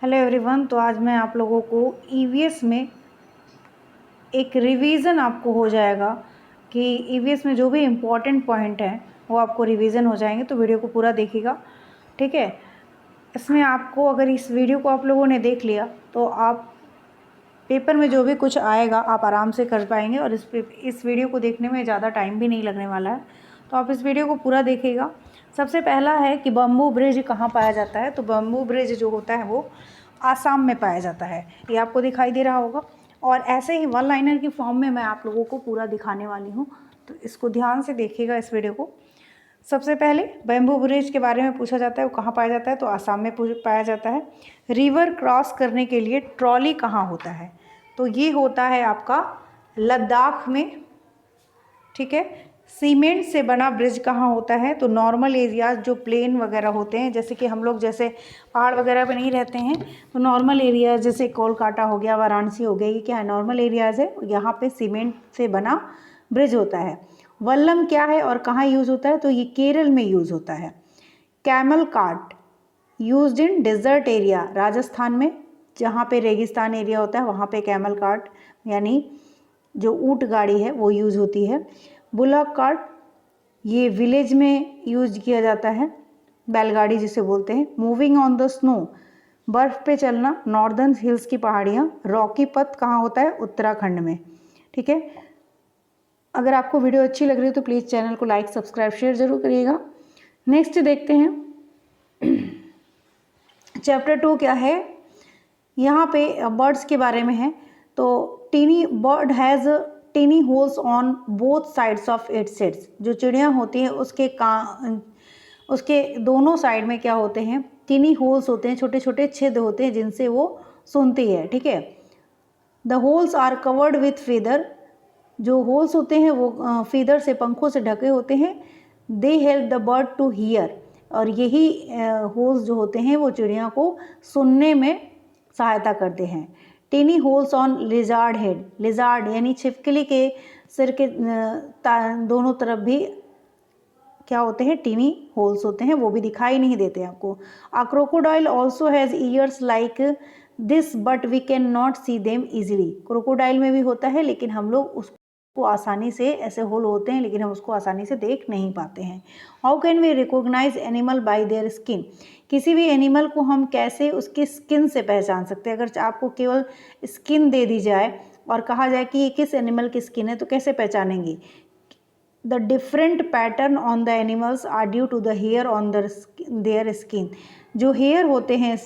Hello everyone. तो आज मैं आप लोगों को ईवीएस में एक रिवीजन आपको हो जाएगा कि ईवीएस में जो भी इम्पोर्टेंट पॉइंट हैं वो आपको रिवीजन हो जाएंगे। तो वीडियो को पूरा देखिएगा, ठीक है। इसमें आपको अगर इस वीडियो को आप लोगों ने देख लिया तो आप पेपर में जो भी कुछ आएगा आप आराम से कर पाएंगे और इस वीडियो को देखने में ज़्यादा टाइम भी नहीं लगने वाला है। तो आप इस वीडियो को पूरा देखिएगा। सबसे पहला है कि बम्बू ब्रिज कहाँ पाया जाता है। तो बम्बू ब्रिज जो होता है वो आसाम में पाया जाता है, ये आपको दिखाई दे रहा होगा। और ऐसे ही वन लाइनर की फॉर्म में मैं आप लोगों को पूरा दिखाने वाली हूँ, तो इसको ध्यान से देखिएगा इस वीडियो को। सबसे पहले बैम्बू ब्रिज के बारे में पूछा जाता है, वो कहाँ पाया जाता है। तो आसाम में पाया जाता है। रिवर क्रॉस करने के लिए ट्रॉली कहाँ होता है। तो ये होता है आपका लद्दाख में, ठीक है। सीमेंट से बना ब्रिज कहाँ होता है। तो नॉर्मल एरियाज जो प्लेन वगैरह होते हैं, जैसे कि हम लोग जैसे पहाड़ वगैरह पे नहीं रहते हैं, तो नॉर्मल एरियाज जैसे कोलकाता हो गया, वाराणसी हो गया, ये क्या है, नॉर्मल एरियाज है। यहाँ पे सीमेंट से बना ब्रिज होता है। वल्लम क्या है और कहाँ यूज़ होता है। तो ये केरल में यूज़ होता है। Camel cart used in desert area, Rajasthan में जहाँ पे रेगिस्तान एरिया होता है वहाँ पे कैमल कार्ट यानी जो ऊँट गाड़ी है वो यूज़ होती है। बुलॉक कार्ट ये विलेज में यूज किया जाता है, बैलगाड़ी जिसे बोलते हैं। मूविंग ऑन द स्नो बर्फ़ पे चलना, नॉर्दर्न हिल्स की पहाड़ियाँ। रॉकी पथ कहाँ होता है, उत्तराखंड में, ठीक है। अगर आपको वीडियो अच्छी लग रही है तो प्लीज़ चैनल को लाइक सब्सक्राइब शेयर ज़रूर करिएगा। नेक्स्ट देखते हैं चैप्टर 2 क्या है। यहाँ पे बर्ड्स के बारे में है। तो tiny bird has tiny holes on both sides of its heads. जो चिड़िया होती है उसके दोनों साइड में क्या होते हैं, टीनी होल्स होते हैं, छोटे छोटे छेद होते हैं जिनसे वो सुनती है, ठीक है। The holes are covered with feather, जो होल्स होते हैं वो फीदर से, पंखों से ढके होते हैं। They help the bird to hear, और यही होल्स जो होते हैं वो चिड़िया को सुनने में सहायता करते हैं। Tiny holes on lizard head, lizard यानी छिपकली के सिर के दोनों तरफ भी क्या होते हैं, टीनी होल्स होते हैं, वो भी दिखाई नहीं देते आपको। A crocodile also has ears like this but we can not see them easily. Crocodile में भी होता है लेकिन हम लोग उसको आसानी से, ऐसे होल होते हैं लेकिन हम उसको आसानी से देख नहीं पाते हैं। How can we recognise animal by their skin, किसी भी एनिमल को हम कैसे उसकी स्किन से पहचान सकते हैं। अगर आपको केवल स्किन दे दी जाए और कहा जाए कि ये किस एनिमल की स्किन है तो कैसे पहचानेंगे। The different pattern on the animals are due to the hair on their skin. जो हेयर होते हैं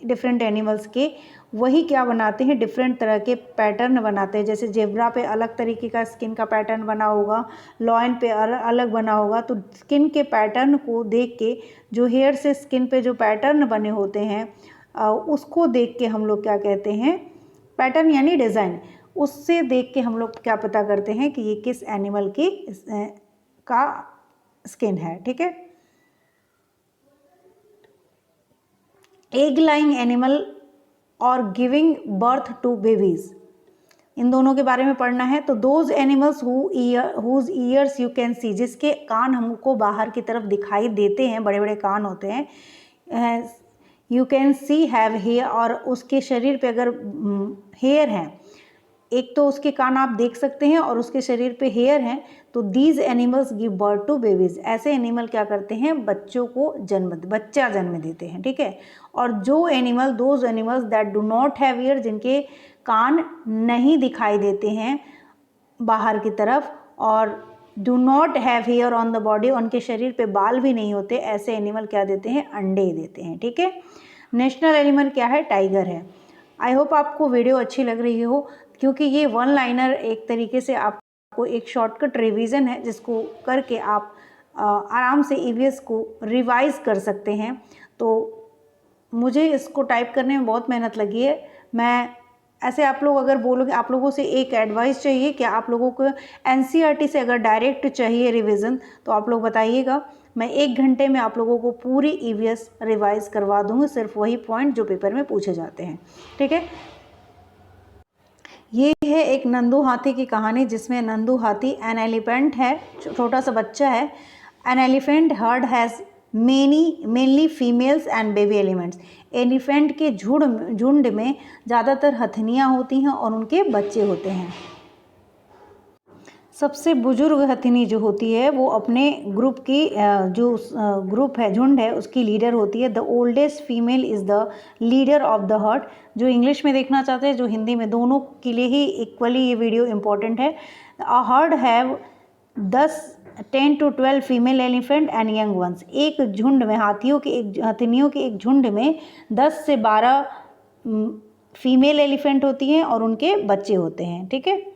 डिफरेंट एनिमल्स के, वही क्या बनाते हैं, डिफरेंट तरह के पैटर्न बनाते हैं। जैसे जेब्रा पे अलग तरीके का स्किन का पैटर्न बना होगा, लॉयन पे अलग बना होगा। तो स्किन के पैटर्न को देख के, जो हेयर से स्किन पे जो पैटर्न बने होते हैं उसको देख के हम लोग क्या कहते हैं, पैटर्न यानी डिज़ाइन, उससे देख के हम लोग क्या पता करते हैं कि ये किस एनिमल की का स्किन है, ठीक है। एग लाइंग एनिमल और गिविंग बर्थ टू बेबीज, इन दोनों के बारे में पढ़ना है। तो those animals whose ears you can see, जिसके कान हमको बाहर की तरफ दिखाई देते हैं, बड़े बड़े कान होते हैं। You can see have hair, और उसके शरीर पे अगर हेयर हैं, एक तो उसके कान आप देख सकते हैं और उसके शरीर पे हेयर हैं, तो these animals give birth to babies, ऐसे एनिमल क्या करते हैं, बच्चों को बच्चा जन्म देते हैं, ठीक है। और जो animal, those animals that do not have year, जिनके कान नहीं दिखाई देते हैं बाहर की तरफ, और do not have hair on the body, उनके शरीर पे बाल भी नहीं होते, ऐसे एनिमल क्या देते हैं, अंडे देते हैं, ठीक है। नेशनल एनिमल क्या है, टाइगर है। आई होप आपको वीडियो अच्छी लग रही हो, क्योंकि ये वन लाइनर एक तरीके से आपको एक शॉर्टकट रिवीजन है जिसको करके आप आराम से ईवीएस को रिवाइज कर सकते हैं। तो मुझे इसको टाइप करने में बहुत मेहनत लगी है। मैं ऐसे, आप लोग अगर बोलोगे, आप लोगों से एक एडवाइस चाहिए कि आप लोगों को एनसीईआरटी से अगर डायरेक्ट चाहिए रिवीजन तो आप लोग बताइएगा। मैं 1 घंटे में आप लोगों को पूरी ईवीएस रिवाइज करवा दूँगी, सिर्फ वही पॉइंट जो पेपर में पूछे जाते हैं, ठीक है। ये है एक नंदू हाथी की कहानी, जिसमें नंदू हाथी, एन एलिफेंट है, छोटा सा बच्चा है। An elephant heard has mainly females and baby elephants. Elephant के झुंड में ज़्यादातर हथनियाँ होती हैं और उनके बच्चे होते हैं। सबसे बुजुर्ग हथिनी जो होती है वो अपने ग्रुप की जो ग्रुप है, झुंड है, उसकी लीडर होती है। The oldest female is the leader of the heard. जो इंग्लिश में देखना चाहते हैं, जो हिंदी में, दोनों के लिए ही इक्वली ये वीडियो इम्पोर्टेंट है। A herd have 10 to 12 female elephant and young ones. एक झुंड में हथिनियों के एक झुंड में 10 से 12 फीमेल एलिफेंट होती हैं और उनके बच्चे होते हैं। ठीक है।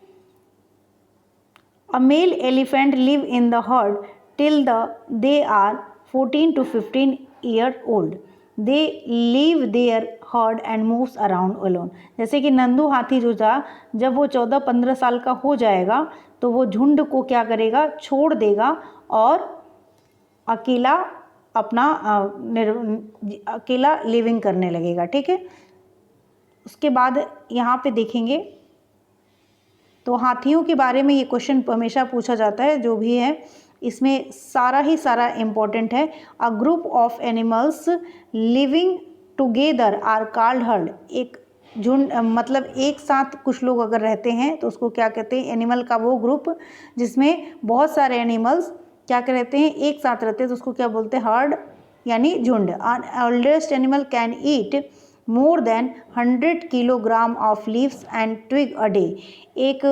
A male elephant live in the herd till they are 14 to 15 years old. They leave their herd and moves around alone. जैसे कि नंदू हाथी जो था, जब वो 14-15 साल का हो जाएगा तो वो झुंड को क्या करेगा, छोड़ देगा और अकेला अकेला लिविंग करने लगेगा। ठीक है। उसके बाद यहाँ पे देखेंगे तो हाथियों के बारे में ये क्वेश्चन हमेशा पूछा जाता है, जो भी है इसमें सारा इम्पोर्टेंट है। A group of animals living together are called herd. एक झुंड मतलब एक साथ कुछ लोग अगर रहते हैं तो उसको क्या कहते हैं, एनिमल का वो ग्रुप जिसमें बहुत सारे एनिमल्स क्या कहते हैं, एक साथ रहते हैं, तो उसको क्या बोलते हैं, हर्ड यानी झुंड। Oldest animal can eat more than 100 kilogram of leaves and twig a day. एक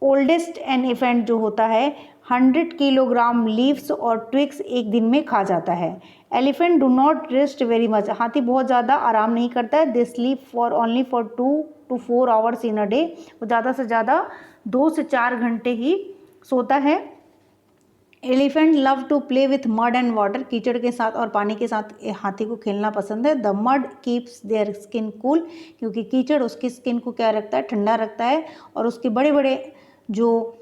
ओल्डेस्ट एलिफेंट जो होता है 100 किलोग्राम लीव्स और ट्विग्स एक दिन में खा जाता है। Elephant do not rest very much. हाथी बहुत ज़्यादा आराम नहीं करता है। They sleep only for 2 to 4 hours in a day. वो ज़्यादा से ज़्यादा 2 से 4 घंटे ही सोता है। Elephant love to play with mud and water. कीचड़ के साथ और पानी के साथ हाथी को खेलना पसंद है। The mud keeps their skin cool. क्योंकि कीचड़ उसकी स्किन को क्या रखता है, ठंडा रखता है। और उसके बड़े बड़े जो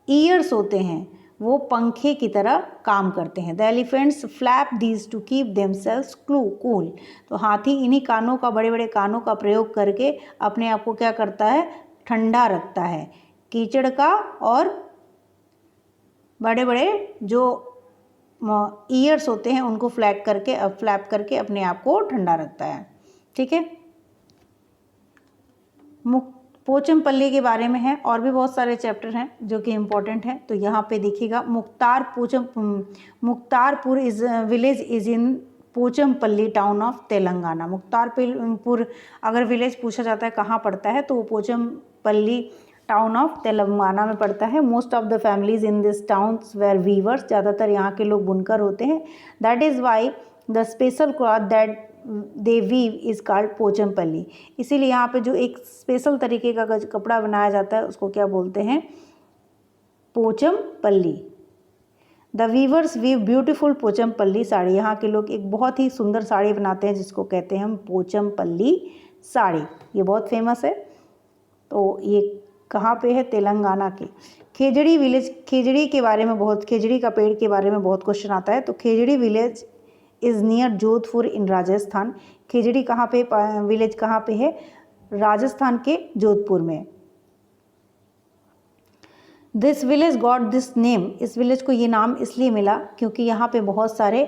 ईयर्स होते हैं वो पंखे की तरह काम करते हैं। The elephants flap these two keep themselves cool. तो हाथी इन्हीं कानों का, बड़े बड़े कानों का प्रयोग करके अपने आप को क्या करता है, ठंडा रखता है। कीचड़ का और बड़े बड़े जो ईयर्स होते हैं उनको फ्लैप करके अपने आप को ठंडा रखता है। ठीक है। पोचमपल्ली के बारे में है, और भी बहुत सारे चैप्टर हैं जो कि इम्पोर्टेंट हैं। तो यहाँ पे देखिएगा, Mukhtarpur village is in Pochampally town of Telangana. Mukhtarpur अगर विलेज पूछा जाता है कहाँ पड़ता है, तो वो पोचमपल्ली टाउन ऑफ तेलंगाना में पड़ता है। Most of the families in this towns were weavers. ज़्यादातर यहाँ के लोग बुनकर होते हैं। That is why the special cloth that they weave is called Pochampally. इसीलिए यहाँ पे जो एक स्पेशल तरीके का कपड़ा बनाया जाता है उसको क्या बोलते हैं, Pochampally. The weavers weave beautiful Pochampally sari. यहाँ के लोग एक बहुत ही सुंदर साड़ी बनाते हैं जिसको कहते हैं हम पोचमपल्ली साड़ी। ये बहुत फेमस है। तो ये कहाँ पे है, तेलंगाना के खेजड़ी विलेज। खेजड़ी के बारे में बहुत, खेजड़ी का पेड़ के बारे में बहुत क्वेश्चन आता है। तो खेजड़ी विलेज इज़ नियर जोधपुर इन राजस्थान। खेजड़ी कहाँ पे, विलेज कहाँ पे है, राजस्थान के जोधपुर में। This village got this name. इस विलेज को ये नाम इसलिए मिला क्योंकि यहाँ पे बहुत सारे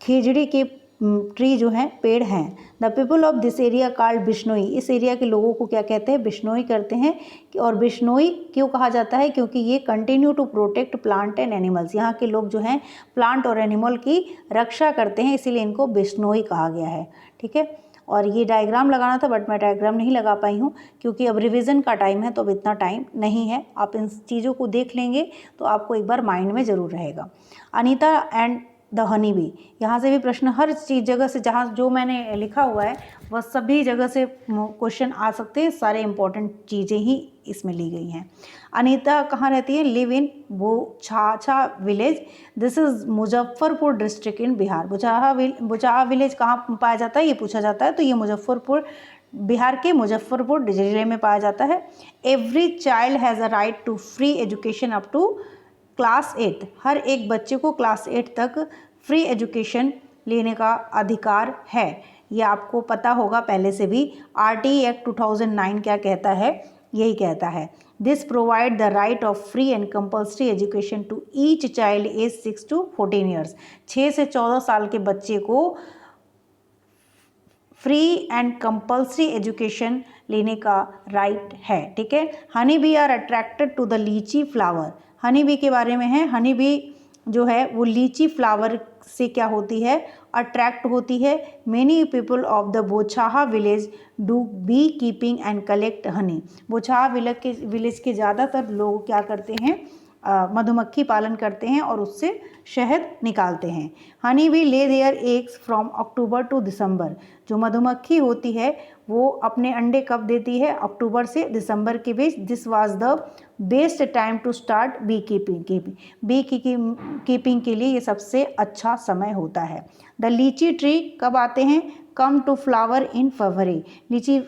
खेजड़ी के ट्री जो हैं, पेड़ हैं। The people of this area called Bishnoi. इस एरिया के लोगों को क्या कहते हैं, बिश्नोई करते हैं। और बिश्नोई क्यों कहा जाता है, क्योंकि ये continue to protect plant and animals. यहाँ के लोग जो हैं प्लांट और एनिमल की रक्षा करते हैं, इसीलिए इनको बिश्नोई कहा गया है। ठीक है। और ये डायग्राम लगाना था बट मैं डायग्राम नहीं लगा पाई हूँ क्योंकि अब रिवीजन का टाइम है, तो अब इतना टाइम नहीं है। आप इन चीज़ों को देख लेंगे तो आपको एक बार माइंड में ज़रूर रहेगा। Anita and the honey bee. यहाँ से भी प्रश्न हर चीज़ जगह से, जहाँ जो मैंने लिखा हुआ है वह सभी जगह से क्वेश्चन आ सकते हैं। सारे इंपॉर्टेंट चीज़ें ही इसमें ली गई हैं। अनीता कहाँ रहती है, live in Buchaha village. This is Muzaffarpur district in Bihar. Buchaha village कहाँ पाया जाता है, ये पूछा जाता है। तो ये मुजफ्फरपुर, बिहार के मुजफ्फरपुर जिले में पाया जाता है। Every child has a right to free education up to class 8। हर एक बच्चे को क्लास 8 तक फ्री एजुकेशन लेने का अधिकार है। ये आपको पता होगा पहले से भी। RT एक्ट 2009 क्या कहता है यही कहता है। This provide the right of free and compulsory education to each child age 6 to 14 years. 6 से 14 साल के बच्चे को फ्री एंड कंपल्सरी एजुकेशन लेने का राइट है, ठीक है। Honey bee are attracted to the litchi flower. Honey bee के बारे में है, हनी बी जो है वो लीची फ्लावर से क्या होती है, अट्रैक्ट होती है। Many people of the Bochaha village do beekeeping and collect honey. Bochaha village के ज़्यादातर लोग क्या करते हैं, मधुमक्खी पालन करते हैं और उससे शहद निकालते हैं। Honey bee lay their eggs from October to December. जो मधुमक्खी होती है वो अपने अंडे कब देती है, अक्टूबर से दिसंबर के बीच। This was the best time to start beekeeping के लिए ये सबसे अच्छा समय होता है। द लीची ट्री कब आते हैं, कम टू फ्लावर इन फरवरी। लीची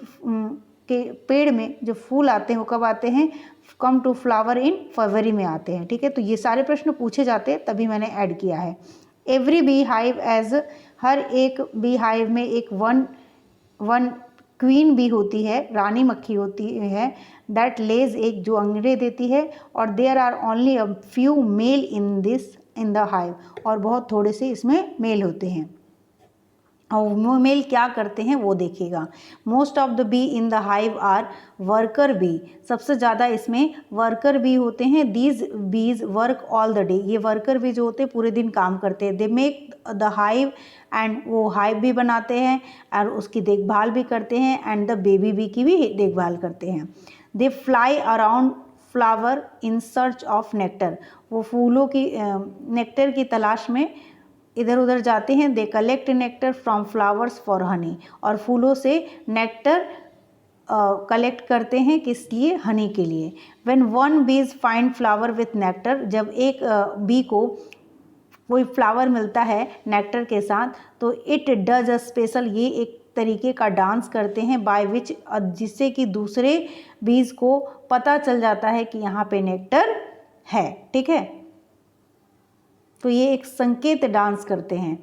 के पेड़ में जो फूल आते हैं वो कब आते हैं, कम टू फ्लावर इन फरवरी में आते हैं, ठीक है। तो ये सारे प्रश्न पूछे जाते हैं तभी मैंने ऐड किया है। एवरी बी हाइव एज, हर एक बी हाइव में एक वन क्वीन बी होती है, रानी मक्खी होती है। दैट लेज एग, जो अंडे देती है। और there are only a few male in the hive, और बहुत थोड़े से इसमें मेल होते हैं। और वो मेल क्या करते हैं वो देखिएगा। Most of the bee in the hive are worker bee. सबसे ज़्यादा इसमें वर्कर बी होते हैं। These bees work all the day. ये वर्कर बी जो होते हैं पूरे दिन काम करते हैं। They make the hive, and वो हाइव भी बनाते हैं और उसकी देखभाल भी करते हैं, एंड द बेबी बी की भी देखभाल करते हैं। They fly around flower in search of nectar. वो फूलों की नेक्टर की तलाश में इधर उधर जाते हैं। They collect nectar from flowers for Honey. और फूलों से नेक्टर कलेक्ट करते हैं, किस लिए, हनी के लिए। When one Bs find flower with nectar, जब एक बी को कोई फ्लावर मिलता है नेक्टर के साथ, तो इट डज अ स्पेशल, ये एक तरीके का डांस करते हैं, बाय विच, जिससे कि दूसरे बीज को पता चल जाता है कि यहाँ पे नेक्टर है, ठीक है। तो ये एक संकेत डांस करते हैं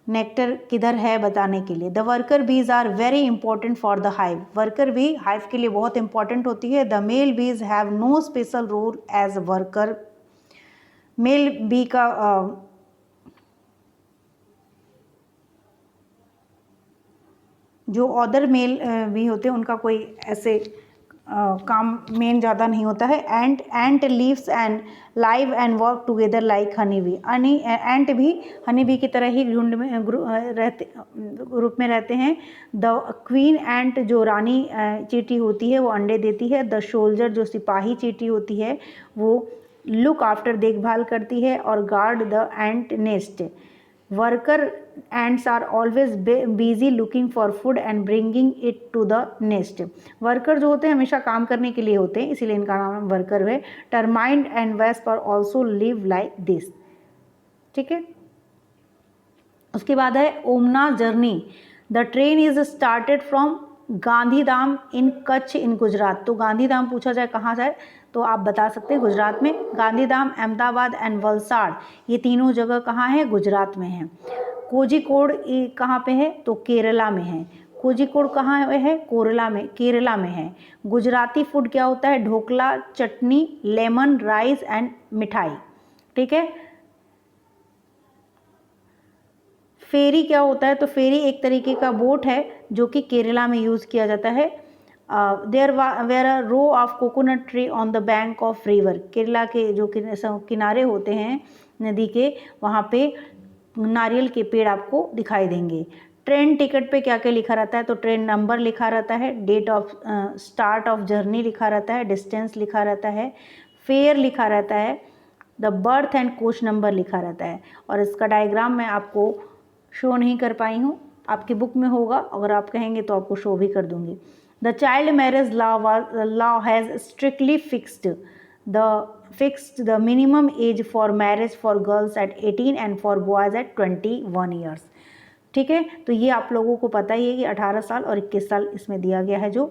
नेक्टर किधर है बताने के लिए। The worker bees are very important for the hive. Worker bee hive के लिए बहुत इंपॉर्टेंट होती है। The male bees have no special role as worker. Male bee का जो अदर मेल भी होते हैं उनका कोई ऐसे काम मेन ज़्यादा नहीं होता है। Ant leaves and live and work together like honey bee. Ant भी हनी बी की तरह ही झुंड में ग्रुप में रहते हैं। द क्वीन एंट, जो रानी चींटी होती है वो अंडे देती है। द सोल्जर, जो सिपाही चींटी होती है वो लुक आफ्टर, देखभाल करती है और guard the ant nest. Worker ants are always busy looking for food and bringing it to the nest. Worker जो होते हैं हमेशा काम करने के लिए होते हैं, इसीलिए इनका नाम वर्कर है। Termite and wasp are also live like this, ठीक है। उसके बाद है ओमना journey. The train is started from Gandhidham in Kutch in Gujarat. तो गांधीधाम पूछा जाए कहाँ जाए तो आप बता सकते हैं गुजरात में। गांधीधाम, अहमदाबाद एंड वलसाड़, ये तीनों जगह कहाँ है, गुजरात में है। कोझिकोड कहाँ पे है तो केरला में है। कोझिकोड कहाँ है, केरला में है। गुजराती फूड क्या होता है, ढोकला, चटनी, लेमन राइस एंड मिठाई, ठीक है। फेरी क्या होता है तो फेरी एक तरीके का बोट है जो कि केरला में यूज़ किया जाता है। There were a row of coconut tree on the bank of river. Kerala के जो किनारे होते हैं नदी के, वहाँ पे नारियल के पेड़ आपको दिखाई देंगे। ट्रेन टिकट पे क्या क्या लिखा रहता है तो ट्रेन नंबर लिखा रहता है, date of start of journey लिखा रहता है, डिस्टेंस लिखा रहता है, फेयर लिखा रहता है, the birth and coach number लिखा रहता है। और इसका डायग्राम मैं आपको शो नहीं कर पाई हूँ, आपकी बुक में होगा, अगर आप कहेंगे तो आपको शो भी कर दूँगी। The child marriage law has strictly fixed the minimum age for marriage for girls at 18 and for boys at 21 years, ठीक है। तो ये आप लोगों को पता ही है कि 18 साल और 21 साल इसमें दिया गया है। जो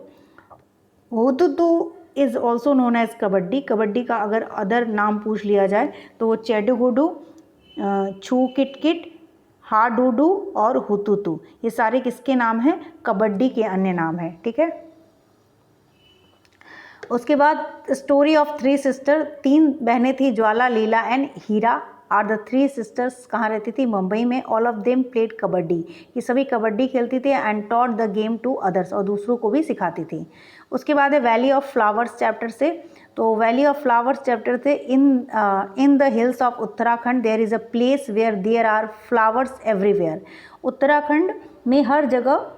Hututu is also known as kabaddi. Kabaddi का अगर अदर नाम पूछ लिया जाए तो वो चेडुगुडू, छू किट, हाडूडू और हुतुतु, ये सारे किसके नाम हैं, कबड्डी के अन्य नाम हैं, ठीक है। उसके बाद स्टोरी ऑफ थ्री सिस्टर, 3 बहनें थी, Jwala, Leela and Heera are the 3 sisters. कहाँ रहती थी? मुंबई में। All of them played kabaddi, ये सभी कबड्डी खेलती थी। And taught the game to others, और दूसरों को भी सिखाती थी। उसके बाद है वैली ऑफ फ्लावर्स चैप्टर से। तो वैली ऑफ फ्लावर्स चैप्टर से, in the hills of Uttarakhand there is a place where there are flowers everywhere. Uttarakhand में हर जगह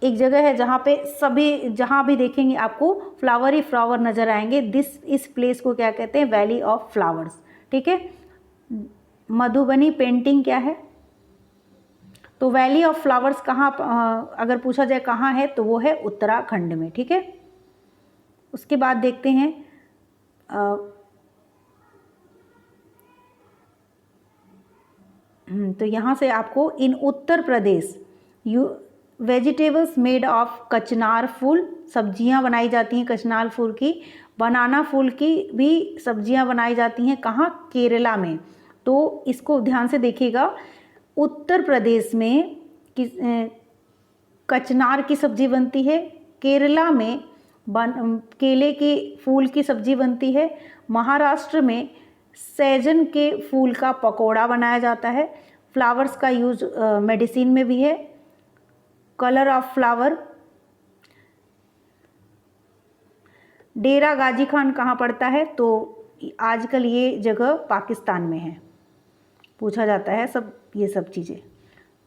एक जगह है जहाँ पे सभी, जहाँ भी देखेंगे आपको फ्लावर ही फ्लावर नज़र आएंगे। इस प्लेस को क्या कहते हैं? Valley of flowers. ठीक है। मधुबनी पेंटिंग क्या है? तो वैली ऑफ फ्लावर्स कहाँ, अगर पूछा जाए कहाँ है, तो वो है उत्तराखंड में। ठीक है। उसके बाद देखते हैं तो यहाँ से आपको इन Uttar Pradesh vegetables made of कचनार फूल, सब्जियाँ बनाई जाती हैं कचनार फूल की। बनाना फूल की भी सब्जियाँ बनाई जाती हैं। कहाँ? केरला में। तो इसको ध्यान से देखिएगा, उत्तर प्रदेश में कचनार की सब्जी बनती है, केरला में केले के फूल की सब्जी बनती है, महाराष्ट्र में सैजन के फूल का पकौड़ा बनाया जाता है। फ्लावर्स का यूज मेडिसिन में भी है। कलर ऑफ फ्लावर, डेरा गाजी खान कहाँ पड़ता है? तो आजकल ये जगह पाकिस्तान में है, पूछा जाता है सब ये सब चीज़ें।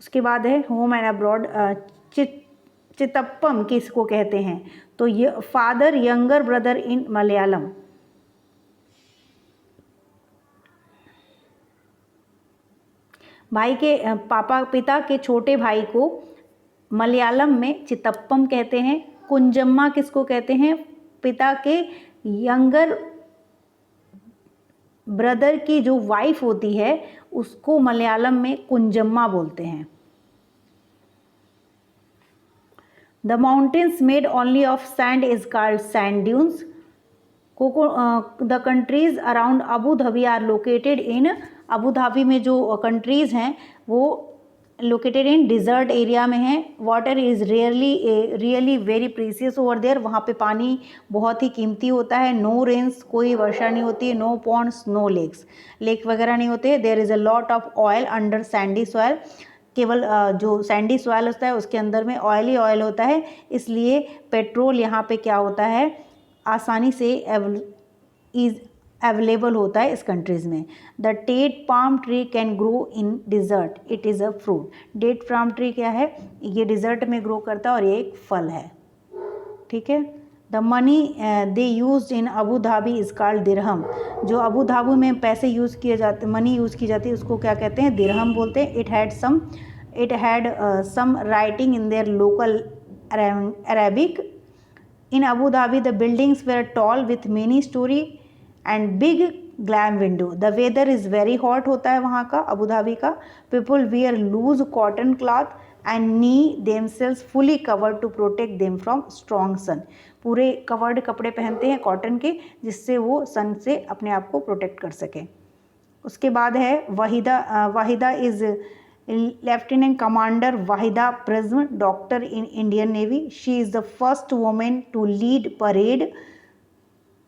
उसके बाद है होम एंड अब्रॉड, चितप्पम किसको कहते हैं? तो ये father younger brother in Malayalam. भाई के पिता के छोटे भाई को मलयालम में चितप्पम कहते हैं। कुंजम्मा किसको कहते हैं? पिता के यंगर ब्रदर की जो वाइफ होती है उसको मलयालम में कुंजम्मा बोलते हैं। The mountains made only of sand is called sand dunes. The countries around Abu Dhabi are located in, Abu Dhabi में जो कंट्रीज़ हैं वो लोकेटेड इन डिज़र्ट एरिया में है। Water is really very precious over there, वहाँ पे पानी बहुत ही कीमती होता है। नो रेन्स, कोई वर्षा नहीं होती है। No ponds, no lakes, lake वगैरह नहीं होते। There is a lot of oil under sandy soil, केवल जो सैंडी सॉयल होता है उसके अंदर में ऑयल ही ऑयल होता है, इसलिए पेट्रोल यहाँ पे क्या होता है? आसानी से अवेलेबल होता है इस कंट्रीज़ में। The date palm tree can grow in desert, it is a fruit. Date palm tree क्या है? ये डिज़र्ट में ग्रो करता है और ये एक फल है। ठीक है। The money they use in Abu Dhabi is called dirham. जो अबू धाबी में पैसे यूज़ किए जाते, मनी यूज़ की जाती है, उसको क्या कहते हैं? दिरहम बोलते हैं। It had some writing in their local Arabic. In Abu Dhabi, the buildings were tall with many story and big glam window. The weather is very hot होता है वहाँ का, अबू धाबी का। People wear loose cotton cloth and knee themselves fully covered to protect them from strong sun. पूरे covered कपड़े पहनते हैं cotton के, जिससे वो सन से अपने आप को प्रोटेक्ट कर सकें। उसके बाद है Waheeda is Lieutenant Commander Wahida Prism, doctor in Indian Navy. She is the first woman to lead parade.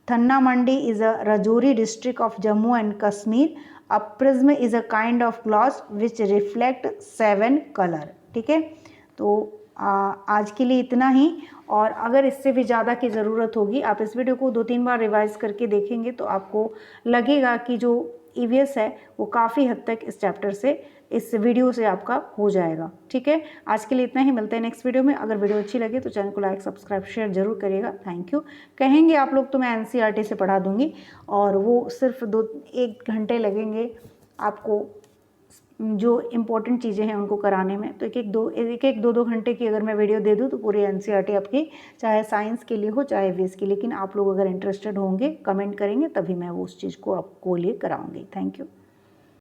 Thanna Mandi is a Rajouri district of Jammu and Kashmir. A prism is a kind of glass which reflect 7 color. ठीक है। तो आज के लिए इतना ही, और अगर इससे भी ज़्यादा की ज़रूरत होगी, आप इस वीडियो को 2-3 बार रिवाइज करके देखेंगे तो आपको लगेगा कि जो EVS है वो काफ़ी हद तक इस चैप्टर से, इस वीडियो से आपका हो जाएगा। ठीक है। आज के लिए इतना ही, मिलते हैं नेक्स्ट वीडियो में। अगर वीडियो अच्छी लगे तो चैनल को लाइक, सब्सक्राइब, शेयर जरूर करिएगा। Thank you. कहेंगे आप लोग तो मैं NCERT से पढ़ा दूंगी, और वो सिर्फ 1 घंटे लगेंगे आपको जो इम्पोर्टेंट चीज़ें हैं उनको कराने में। तो एक 2 घंटे की अगर मैं वीडियो दे दूँ तो पूरी NCERT आपकी, चाहे साइंस के लिए हो चाहे वेस के लिए। लेकिन आप लोग अगर इंटरेस्टेड होंगे, कमेंट करेंगे, तभी मैं वो उस चीज़ को आपको लिए कराऊंगी। Thank you.